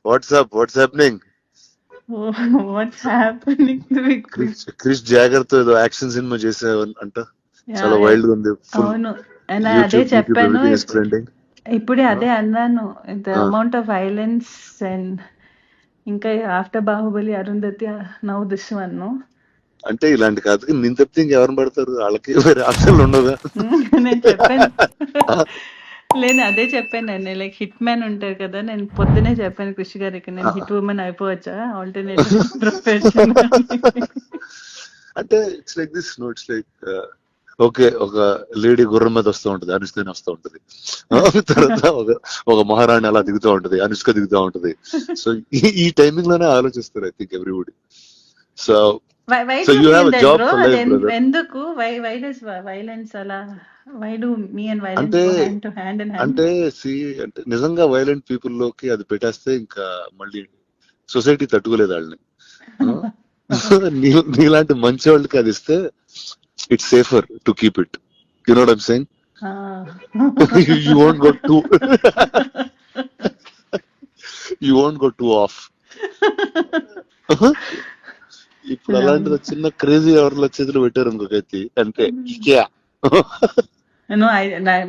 Watts happening? What's happening with Krish జాగర్ తో ఏదో యాక్షన్ సినిమా చేసావు అంట, చాలా వైల్డ్ గా ఉంది. ఫుల్ అవును. అదే యూట్యూబ్ చెప్పాను. Everything is trending. ఇప్పుడే అదే అన్నాను, the amount of violence and ఇంకా after Baahubali Arundhati now this one. అంటే ఇలాంటి కథకి నేను తప్పితే ఇంకెవరిని పడతారు, వాళ్ళకి వేరే ఆప్షన్లు ఉండవుగా. నేను చెప్పాను. లేదు అదే చెప్పాను నేను, లైక్ హిట్ మ్యాన్ ఉంటారు కదా, నేను పొద్దునే చెప్పాను కృషి గారికి, నేను హిట్ ఉమెన్ అయిపోవచ్చా ఆల్టర్నేటివ్ ప్రొఫెషన్. అంటే it's like this, no it's like okay, ఒక లేడీ గుర్రం మీద వస్తూ ఉంటది, అనుష్కని వస్తూ ఉంటది. తర్వాత ఒక మహారాణి అలా దిగుతూ ఉంటది, అనుష్క దిగుతూ ఉంటది. సో ఈ టైమింగ్ లోనే ఆలోచిస్తారు I think everybody. So Why so do you you feel have that, job bro? For life, brother. ఎందుకు why does violence అలా, why do me and violence అంటే go hand in hand? అంటే అంటే నిజంగా violent people లోకి అది పెట్టేస్తే ఇంకా మళ్ళీ సొసైటీ తట్టుకోలేదు వాళ్ళని. నీలాంటి మంచి వాళ్ళకి అది ఇస్తే it's safer to keep it. You know what I'm saying? You won't go two you won't go two of. ఇప్పుడు అలాంటిది చిన్న క్రేజీ ఎవరిలో చేతులు పెట్టారు ఇంకొకటి అంతే.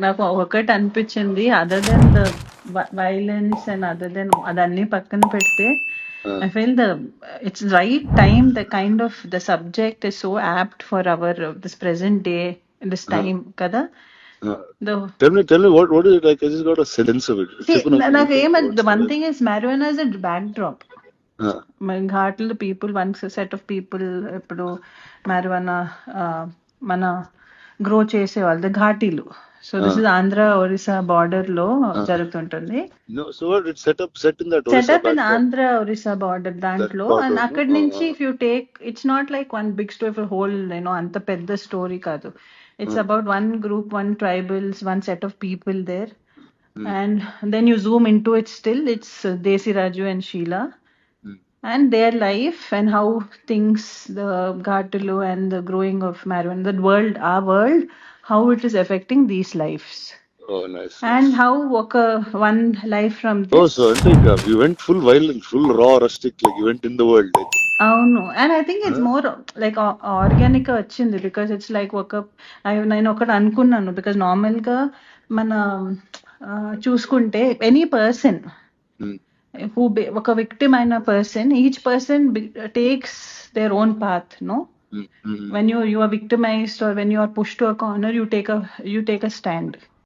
నాకు ఒకటి అనిపించింది, other than the violence and other than అదన్నీ పక్కన పెడితే, I feel it's right time, the kind of the subject is so apt for our this present day, this time kada. Tell me what is it like? I just got a sense of it. See, the one thing is marijuana is a backdrop. ఘాట్లు people, one set of people ఇప్పుడు marijuana మన grow చేసేవాళ్ళు ఘాటీలు. So this is Andhra Orissa border లో జరుగుతుంటుంది. Setup in Andhra Orissa border దాంట్లో. And అక్కడి నుంచి if you take, it's not like one big story for whole, అంత పెద్ద స్టోరీ కాదు. It's about one group, one tribals, one set of people there. And then you zoom into it, still it's Desiraju and Sheila and their life and how things, the Ghatalu and the growing of marijuana, the world, our world, how it is affecting these lives. Oh, nice. And how one life from this. Oh, so you went full violent, full raw, rustic, like you went in the world. అవును. And I think it's more like organic గా వచ్చింది, because it's like నేను ఒకటి అనుకున్నాను, because normal గా మన చూసుకుంటే any person who ఒక విక్టిమ్ అయిన person, each person takes their own path, no? When you are victimized or when you are pushed to a corner, you take a stand.